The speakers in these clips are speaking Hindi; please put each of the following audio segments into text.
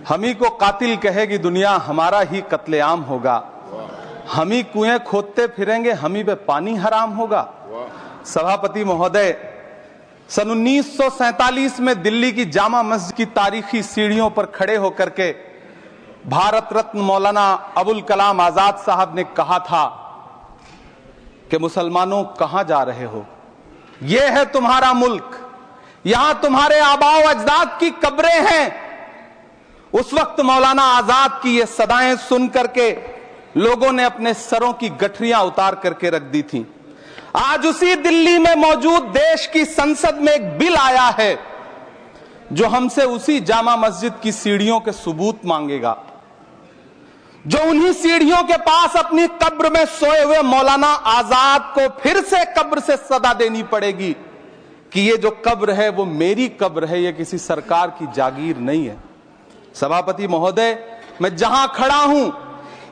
हम ही को कातिल कहेगी दुनिया, हमारा ही कत्लेआम होगा। हम ही कुएं खोदते फिरेंगे, हम ही पे पानी हराम होगा। सभापति महोदय, सन 1947 में दिल्ली की जामा मस्जिद की तारीखी सीढ़ियों पर खड़े होकर के भारत रत्न मौलाना अबुल कलाम आजाद साहब ने कहा था कि मुसलमानों कहां जा रहे हो, यह है तुम्हारा मुल्क, यहां तुम्हारे आबाओ अजदाद की कब्रें हैं। उस वक्त मौलाना आजाद की ये सदाएं सुन करके लोगों ने अपने सरों की गठरियां उतार करके रख दी थी। आज उसी दिल्ली में मौजूद देश की संसद में एक बिल आया है जो हमसे उसी जामा मस्जिद की सीढ़ियों के सबूत मांगेगा, जो उन्हीं सीढ़ियों के पास अपनी कब्र में सोए हुए मौलाना आजाद को फिर से कब्र से सदा देनी पड़ेगी कि ये जो कब्र है वो मेरी कब्र है, ये किसी सरकार की जागीर नहीं है। सभापति महोदय, मैं जहां खड़ा हूं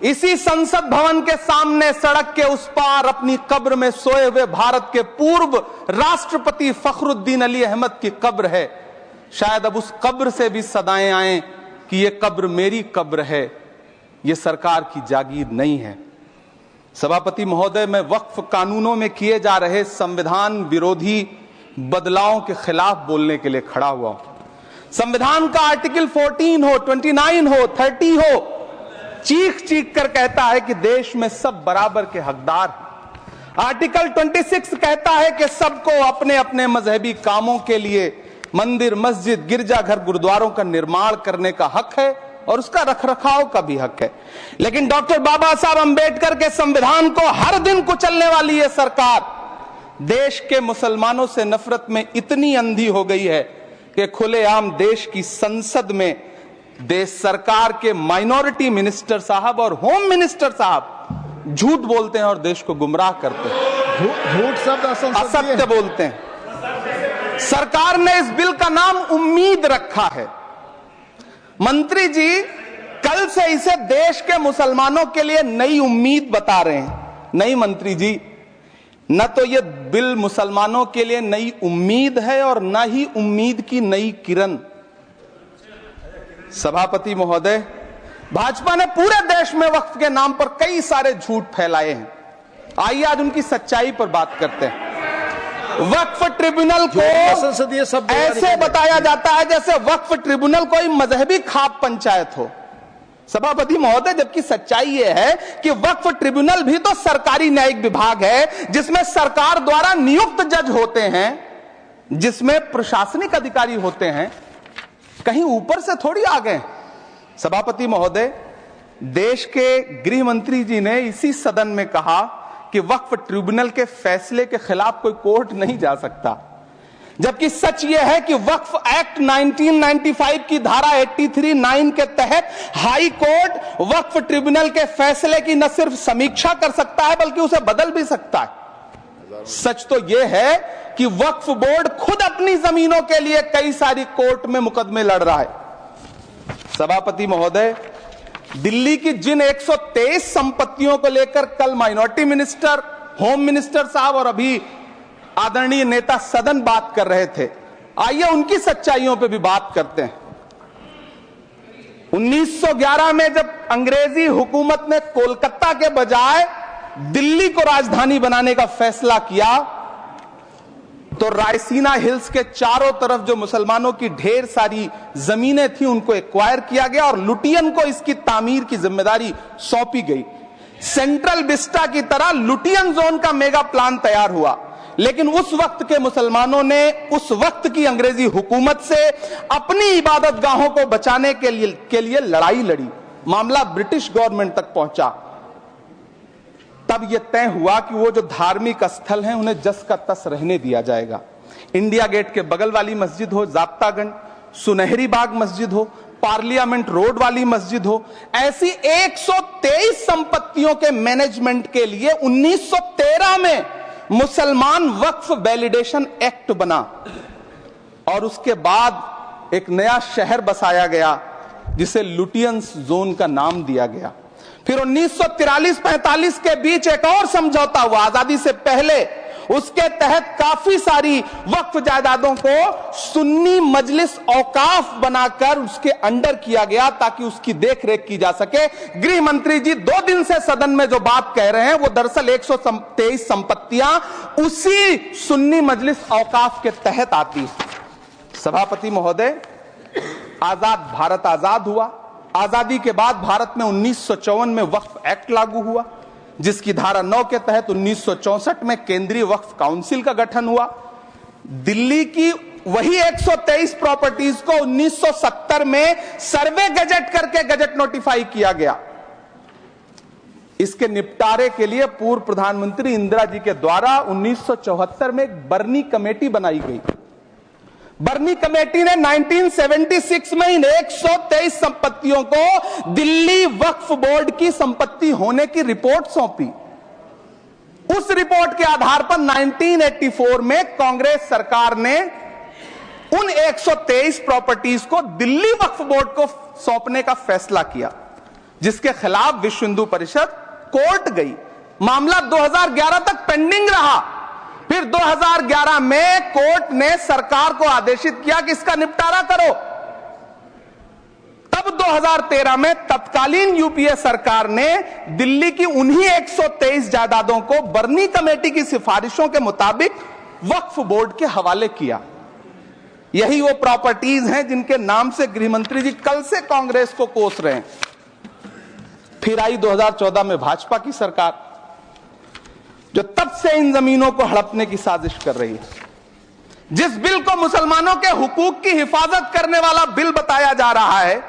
इसी संसद भवन के सामने सड़क के उस पार अपनी कब्र में सोए हुए भारत के पूर्व राष्ट्रपति फखरुद्दीन अली अहमद की कब्र है। शायद अब उस कब्र से भी सदाएं आए कि ये कब्र मेरी कब्र है, ये सरकार की जागीर नहीं है। सभापति महोदय, मैं वक्फ कानूनों में किए जा रहे संविधान विरोधी बदलावों के खिलाफ बोलने के लिए खड़ा हुआ हूं। संविधान का आर्टिकल 14 हो, 29 हो, 30 हो, चीख चीख कर कहता है कि देश में सब बराबर के हकदार हैं। आर्टिकल 26 कहता है कि सबको अपने अपने मजहबी कामों के लिए मंदिर, मस्जिद, गिरजाघर, गुरुद्वारों का निर्माण करने का हक है और उसका रखरखाव का भी हक है। लेकिन डॉक्टर बाबा साहब अंबेडकर के संविधान को हर दिन कुचलने वाली ये सरकार देश के मुसलमानों से नफरत में इतनी अंधी हो गई है कि खुलेआम देश की संसद में देश सरकार के माइनॉरिटी मिनिस्टर साहब और होम मिनिस्टर साहब झूठ बोलते हैं और देश को गुमराह करते हैं। झूठ शब्द असत्य बोलते हैं। सरकार ने इस बिल का नाम उम्मीद रखा है। मंत्री जी कल से इसे देश के मुसलमानों के लिए नई उम्मीद बता रहे हैं। नहीं मंत्री जी, न तो ये बिल मुसलमानों के लिए नई उम्मीद है और न ही उम्मीद की नई किरण। सभापति महोदय, भाजपा ने पूरे देश में वक्फ के नाम पर कई सारे झूठ फैलाए हैं। आइए आज उनकी सच्चाई पर बात करते हैं। वक्फ ट्रिब्यूनल को ऐसे बताया जाता है जैसे वक्फ ट्रिब्यूनल कोई मजहबी खाप पंचायत हो। सभापति महोदय, जबकि सच्चाई यह है कि वक्फ ट्रिब्यूनल भी तो सरकारी न्यायिक विभाग है जिसमें सरकार द्वारा नियुक्त जज होते हैं, जिसमें प्रशासनिक अधिकारी होते हैं, कहीं ऊपर से थोड़ी आ गए। सभापति महोदय, देश के गृह मंत्री जी ने इसी सदन में कहा कि वक्फ ट्रिब्यूनल के फैसले के खिलाफ कोई कोर्ट नहीं जा सकता, जबकि सच यह है कि वक्फ एक्ट 1995 की धारा 83(9) के तहत हाई कोर्ट वक्फ ट्रिब्यूनल के फैसले की न सिर्फ समीक्षा कर सकता है बल्कि उसे बदल भी सकता है। सच तो यह है कि वक्फ बोर्ड खुद अपनी जमीनों के लिए कई सारी कोर्ट में मुकदमे लड़ रहा है। सभापति महोदय, दिल्ली की जिन 123 संपत्तियों को लेकर कल माइनॉरिटी मिनिस्टर, होम मिनिस्टर साहब और अभी आदरणीय नेता सदन बात कर रहे थे, आइए उनकी सच्चाइयों पे भी बात करते हैं। 1911 में जब अंग्रेजी हुकूमत ने कोलकाता के बजाय दिल्ली को राजधानी बनाने का फैसला किया तो रायसीना हिल्स के चारों तरफ जो मुसलमानों की ढेर सारी जमीनें थी उनको एक्वायर किया गया और लुटियन को इसकी तामीर की जिम्मेदारी सौंपी गई। सेंट्रल विस्टा की तरह लुटियन जोन का मेगा प्लान तैयार हुआ, लेकिन उस वक्त के मुसलमानों ने उस वक्त की अंग्रेजी हुकूमत से अपनी इबादत गाहों को बचाने के लिए लड़ाई लड़ी। मामला ब्रिटिश गवर्नमेंट तक पहुंचा। तब यह तय हुआ कि वो जो धार्मिक स्थल हैं उन्हें जस का तस रहने दिया जाएगा। इंडिया गेट के बगल वाली मस्जिद हो, जाप्तागंज, सुनहरी बाग मस्जिद हो, पार्लियामेंट रोड वाली मस्जिद हो, ऐसी 123 संपत्तियों के मैनेजमेंट के लिए 1913 में मुसलमान वक्फ वैलिडेशन एक्ट बना और उसके बाद एक नया शहर बसाया गया जिसे लुटियंस जोन का नाम दिया गया। फिर 1943-45 के बीच एक और समझौता हुआ। आजादी से पहले उसके तहत काफी सारी वक्फ जायदादों को सुन्नी मजलिस औकाफ बनाकर उसके अंडर किया गया ताकि उसकी देखरेख की जा सके। गृह मंत्री जी 2 दिन से सदन में जो बात कह रहे हैं वो दरअसल 123 संपत्तियां उसी सुन्नी मजलिस औकाफ के तहत आती है। सभापति महोदय, आजाद भारत आजाद हुआ। आजादी के बाद भारत में 1954 में वक्फ एक्ट लागू हुआ, जिसकी धारा 9 के तहत 1964 में केंद्रीय वक्फ काउंसिल का गठन हुआ। दिल्ली की वही 123 प्रॉपर्टीज को 1970 में सर्वे गजट करके गजट नोटिफाई किया गया। इसके निपटारे के लिए पूर्व प्रधानमंत्री इंदिरा जी के द्वारा 1974 में एक बर्नी कमेटी बनाई गई। बर्नी कमेटी ने 1976 में इन 123 संपत्तियों को दिल्ली वक्फ बोर्ड की संपत्ति होने की रिपोर्ट सौंपी। उस रिपोर्ट के आधार पर 1984 में कांग्रेस सरकार ने उन 123 प्रॉपर्टीज को दिल्ली वक्फ बोर्ड को सौंपने का फैसला किया, जिसके खिलाफ विश्व हिंदू परिषद कोर्ट गई। मामला 2011 तक पेंडिंग रहा। फिर 2011 में कोर्ट ने सरकार को आदेशित किया कि इसका निपटारा करो। तब 2013 में तत्कालीन यूपीए सरकार ने दिल्ली की उन्हीं 123 जायदादों को बर्नी कमेटी की सिफारिशों के मुताबिक वक्फ बोर्ड के हवाले किया। यही वो प्रॉपर्टीज हैं जिनके नाम से गृह मंत्री जी कल से कांग्रेस को कोस रहे हैं। फिर आई 2014 में भाजपा की सरकार, जो तब से इन जमीनों को हड़पने की साजिश कर रही है। जिस बिल को मुसलमानों के हुकूक की हिफाजत करने वाला बिल बताया जा रहा है,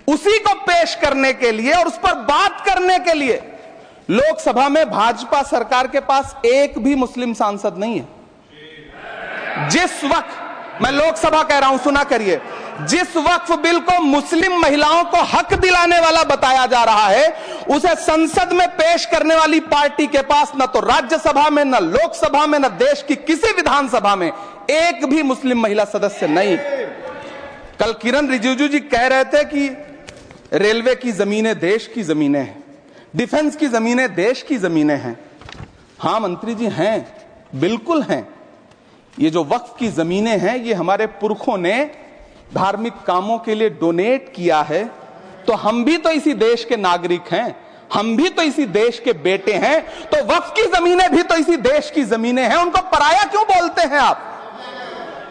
उसी को पेश करने के लिए और उस पर बात करने के लिए लोकसभा में भाजपा सरकार के पास एक भी मुस्लिम सांसद नहीं है। जिस वक्त, मैं लोकसभा कह रहा हूं, सुना करिए, जिस वक्फ बिल को मुस्लिम महिलाओं को हक दिलाने वाला बताया जा रहा है, उसे संसद में पेश करने वाली पार्टी के पास न तो राज्यसभा में, न लोकसभा में, न देश की किसी विधानसभा में एक भी मुस्लिम महिला सदस्य नहीं। कल किरण रिजिजू जी कह रहे थे कि रेलवे की जमीनें देश की जमीनें हैं, डिफेंस की जमीनें देश की जमीनें हैं। हां मंत्री जी, हैं, बिल्कुल हैं। ये जो वक्फ की जमीनें हैं, ये हमारे पुरखों ने धार्मिक कामों के लिए डोनेट किया है। तो हम भी तो इसी देश के नागरिक हैं, हम भी तो इसी देश के बेटे हैं, तो वक्फ की जमीनें भी तो इसी देश की जमीनें हैं। उनको पराया क्यों बोलते हैं आप?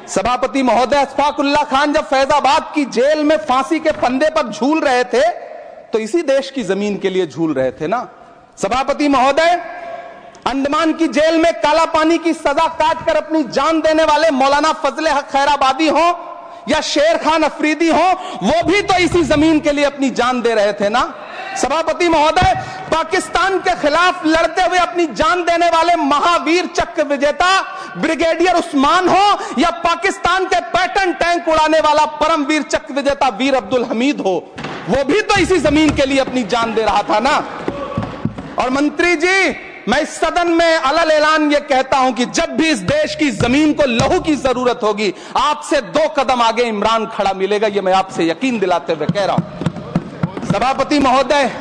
सभापति महोदय, अशफाकुल्लाह खान जब फैजाबाद की जेल में फांसी के फंदे पर झूल रहे थे, तो इसी देश की जमीन के लिए झूल रहे थे ना। सभापति महोदय, अंडमान की जेल में काला पानी की सजा काटकर अपनी जान देने वाले मौलाना फजले हक खैराबादी हो या शेर खान अफरीदी हो, वो भी तो इसी जमीन के लिए अपनी जान दे रहे थे ना। सभापति महोदय, पाकिस्तान के खिलाफ लड़ते हुए अपनी जान देने वाले महावीर चक्र विजेता ब्रिगेडियर उस्मान हो या पाकिस्तान के पैटर्न टैंक उड़ाने वाला परमवीर चक्र विजेता वीर अब्दुल हमीद हो, वो भी तो इसी जमीन के लिए अपनी जान दे रहा था ना। और मंत्री जी, मैं इस सदन में अलल ऐलान ये कहता हूं कि जब भी इस देश की जमीन को लहू की जरूरत होगी, आपसे 2 कदम आगे इमरान खड़ा मिलेगा। ये मैं आपसे यकीन दिलाते हुए कह रहा हूं। सभापति महोदय,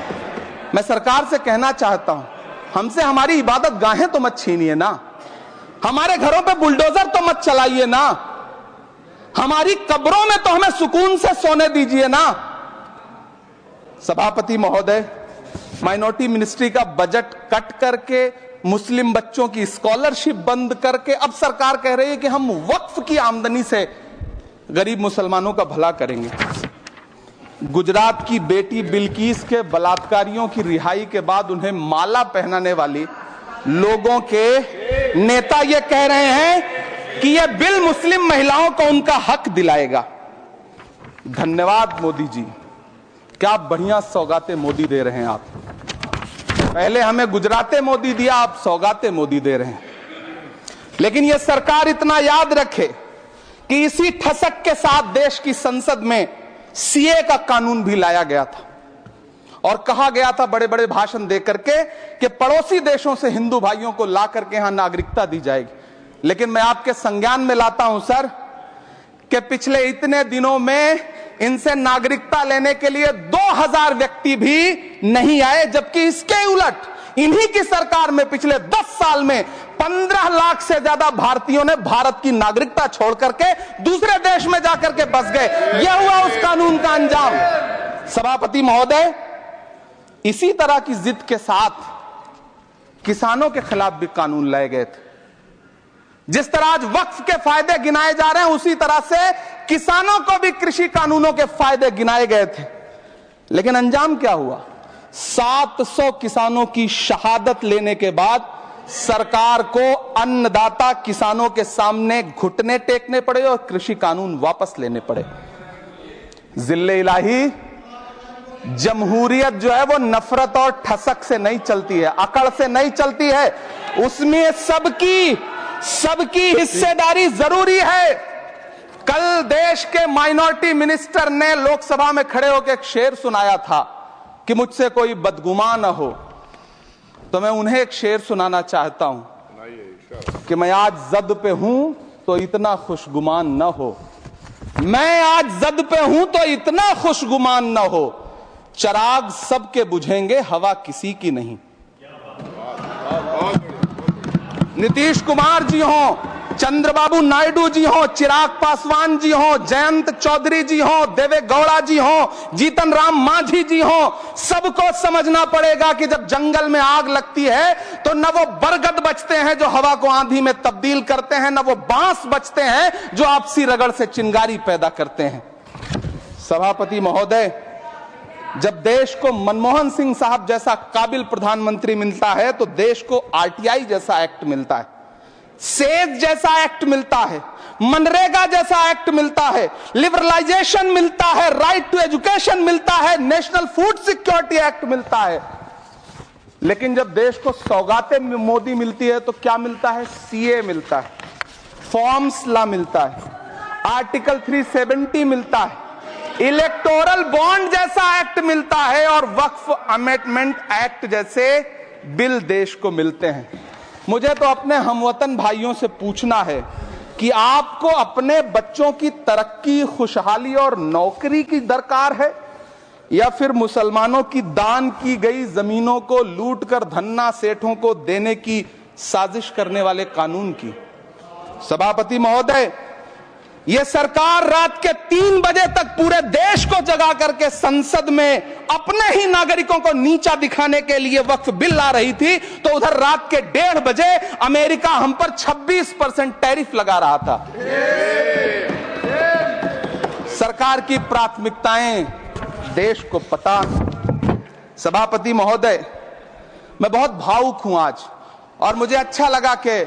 मैं सरकार से कहना चाहता हूं, हमसे हमारी इबादत गाहें तो मत छीनिए ना, हमारे घरों पे बुलडोजर तो मत चलाइए ना, हमारी कब्रों में तो हमें सुकून से सोने दीजिए ना। सभापति महोदय, माइनॉरिटी मिनिस्ट्री का बजट कट करके, मुस्लिम बच्चों की स्कॉलरशिप बंद करके अब सरकार कह रही है कि हम वक्फ की आमदनी से गरीब मुसलमानों का भला करेंगे। गुजरात की बेटी बिल्किस के बलात्कारियों की रिहाई के बाद उन्हें माला पहनाने वाली लोगों के नेता ये कह रहे हैं कि यह बिल मुस्लिम महिलाओं को उनका हक दिलाएगा। धन्यवाद मोदी जी, क्या बढ़िया सौगातें मोदी दे रहे हैं आप। पहले हमें गुजराते मोदी दिया, आप सौगाते मोदी दे रहे हैं। लेकिन यह सरकार इतना याद रखे कि इसी ठसक के साथ देश की संसद में सीए का कानून भी लाया गया था और कहा गया था बड़े बड़े भाषण देकर के कि पड़ोसी देशों से हिंदू भाइयों को ला करके यहां नागरिकता दी जाएगी। लेकिन मैं आपके संज्ञान में लाता हूं सर कि पिछले इतने दिनों में इनसे नागरिकता लेने के लिए 2000 व्यक्ति भी नहीं आए, जबकि इसके उलट इन्हीं की सरकार में पिछले 10 साल में 15 लाख से ज्यादा भारतीयों ने भारत की नागरिकता छोड़ करके दूसरे देश में जाकर के बस गए। यह हुआ उस कानून का अंजाम। सभापति महोदय, इसी तरह की जिद के साथ किसानों के खिलाफ भी कानून लाए गए थे। जिस तरह आज वक्फ के फायदे गिनाए जा रहे हैं, उसी तरह से किसानों को भी कृषि कानूनों के फायदे गिनाए गए थे। लेकिन अंजाम क्या हुआ? 700 किसानों की शहादत लेने के बाद सरकार को अन्नदाता किसानों के सामने घुटने टेकने पड़े और कृषि कानून वापस लेने पड़े। जिल्ले इलाही, जमहूरियत जो है वो नफरत और ठसक से नहीं चलती है, अकड़ से नहीं चलती है। उसमें सबकी हिस्सेदारी जरूरी है। कल देश के माइनॉरिटी मिनिस्टर ने लोकसभा में खड़े होकर एक शेर सुनाया था कि मुझसे कोई बदगुमान न हो, तो मैं उन्हें एक शेर सुनाना चाहता हूं कि मैं आज जद पे हूं तो इतना खुशगुमान न हो, मैं आज जद पे हूं तो इतना खुशगुमान न हो, चराग सबके बुझेंगे हवा किसी की नहीं। नीतीश कुमार जी हो, चंद्रबाबू नायडू जी हो, चिराग पासवान जी हो, जयंत चौधरी जी हो, देवे गौड़ा जी हो, जीतन राम मांझी जी हो, सबको समझना पड़ेगा कि जब जंगल में आग लगती है तो न वो बरगद बचते हैं जो हवा को आंधी में तब्दील करते हैं, न वो बांस बचते हैं जो आपसी रगड़ से चिंगारी पैदा करते हैं। सभापति महोदय, जब देश को मनमोहन सिंह साहब जैसा काबिल प्रधानमंत्री मिलता है तो देश को आरटीआई जैसा एक्ट मिलता है, सेज जैसा एक्ट मिलता है, मनरेगा जैसा एक्ट मिलता है, लिबरलाइजेशन मिलता है, राइट टू एजुकेशन मिलता है, नेशनल फूड सिक्योरिटी एक्ट मिलता है। लेकिन जब देश को सौगातें मोदी मिलती है तो क्या मिलता है? सीए मिलता है, फॉर्म्स लॉ मिलता है, आर्टिकल 370 मिलता है, इलेक्टोरल बॉन्ड जैसा एक्ट मिलता है और वक्फ अमेंडमेंट एक्ट जैसे बिल देश को मिलते हैं। मुझे तो अपने हमवतन भाइयों से पूछना है कि आपको अपने बच्चों की तरक्की, खुशहाली और नौकरी की दरकार है या फिर मुसलमानों की दान की गई जमीनों को लूटकर धन्ना सेठों को देने की साजिश करने वाले कानून की? सभापति महोदय, यह सरकार रात के 3 बजे तक पूरे देश को जगा करके संसद में अपने ही नागरिकों को नीचा दिखाने के लिए वक्फ बिल ला रही थी, तो उधर रात के 1:30 बजे अमेरिका हम पर 26% टैरिफ लगा रहा था। सरकार की प्राथमिकताएं देश को पता। सभापति महोदय, मैं बहुत भावुक हूं आज, और मुझे अच्छा लगा कि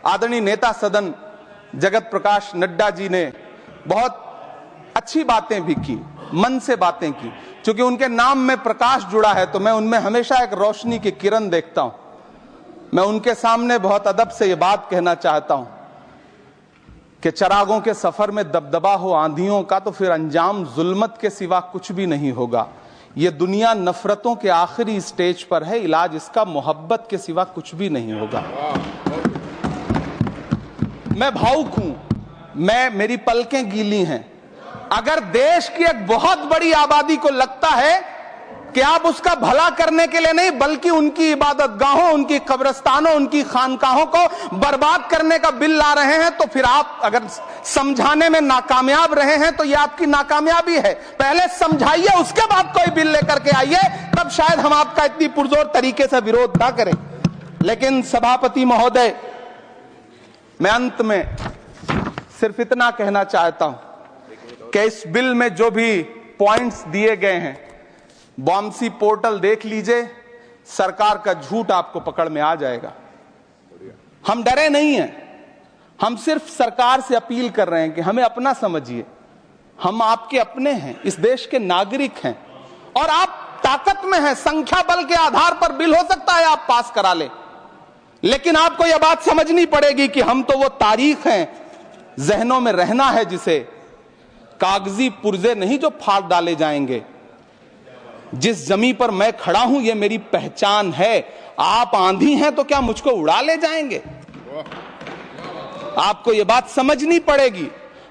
आदरणीय नेता सदन जगत प्रकाश नड्डा जी ने बहुत अच्छी बातें भी की, मन से बातें की। क्योंकि उनके नाम में प्रकाश जुड़ा है तो मैं उनमें हमेशा एक रोशनी की किरण देखता हूं। मैं उनके सामने बहुत अदब से यह बात कहना चाहता हूं कि चरागों के सफर में दबदबा हो आंधियों का तो फिर अंजाम जुल्मत के सिवा कुछ भी नहीं होगा। यह दुनिया नफरतों के आखिरी स्टेज पर है, इलाज इसका मोहब्बत के सिवा कुछ भी नहीं होगा। मैं भावुक हूं, मेरी पलकें गीली हैं। अगर देश की एक बहुत बड़ी आबादी को लगता है कि आप उसका भला करने के लिए नहीं बल्कि उनकी इबादतगाहों, उनकी कब्रिस्तानों, उनकी खानकाहों को बर्बाद करने का बिल ला रहे हैं, तो फिर आप अगर समझाने में नाकामयाब रहे हैं तो यह आपकी नाकामयाबी है। पहले समझाइए, उसके बाद कोई बिल लेकर के आइए, तब शायद हम आपका इतनी पुरजोर तरीके से विरोध ना करें। लेकिन सभापति महोदय, मैं अंत में सिर्फ इतना कहना चाहता हूं कि इस बिल में जो भी पॉइंट्स दिए गए हैं, बॉम्सी पोर्टल देख लीजिए, सरकार का झूठ आपको पकड़ में आ जाएगा। हम डरे नहीं हैं, हम सिर्फ सरकार से अपील कर रहे हैं कि हमें अपना समझिए। हम आपके अपने हैं, इस देश के नागरिक हैं और आप ताकत में हैं। संख्या बल के आधार पर बिल हो सकता है आप पास करा ले, लेकिन आपको यह बात समझनी पड़ेगी कि हम तो वो तारीख हैं, जहनों में रहना है जिसे कागजी पुर्जे नहीं जो फाड़ डाले जाएंगे। जिस जमीन पर मैं खड़ा हूं यह मेरी पहचान है। आप आंधी हैं तो क्या मुझको उड़ा ले जाएंगे? आपको यह बात समझनी पड़ेगी।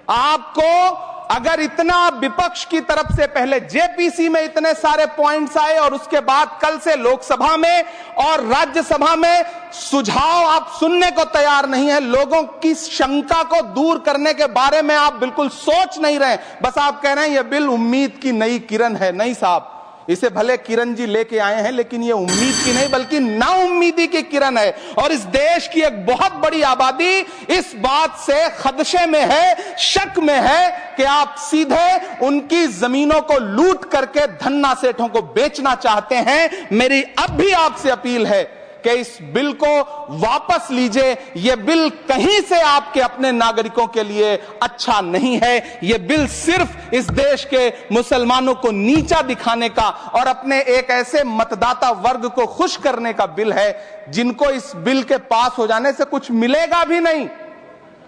आपको अगर इतना विपक्ष की तरफ से पहले जेपीसी में इतने सारे पॉइंट्स आए और उसके बाद कल से लोकसभा में और राज्यसभा में सुझाव आप सुनने को तैयार नहीं है, लोगों की शंका को दूर करने के बारे में आप बिल्कुल सोच नहीं रहे, बस आप कह रहे हैं यह बिल उम्मीद की नई किरण है। नहीं साहब, इसे भले किरण जी लेके आए हैं, लेकिन ये उम्मीद की नहीं बल्कि नाउम्मीदी की किरण है। और इस देश की एक बहुत बड़ी आबादी इस बात से खदशे में है, शक में है कि आप सीधे उनकी जमीनों को लूट करके धन्ना सेठों को बेचना चाहते हैं। मेरी अब भी आपसे अपील है कि इस बिल को वापस लीजिए। यह बिल कहीं से आपके अपने नागरिकों के लिए अच्छा नहीं है। यह बिल सिर्फ इस देश के मुसलमानों को नीचा दिखाने का और अपने एक ऐसे मतदाता वर्ग को खुश करने का बिल है जिनको इस बिल के पास हो जाने से कुछ मिलेगा भी नहीं,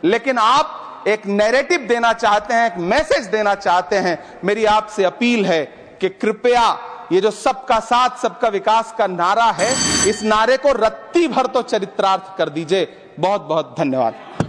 लेकिन आप एक नैरेटिव देना चाहते हैं, एक मैसेज देना चाहते हैं। मेरी आपसे अपील है कि कृपया ये जो सबका साथ सबका विकास का नारा है, इस नारे को रत्ती भर तो चरित्रार्थ कर दीजिए। बहुत बहुत धन्यवाद।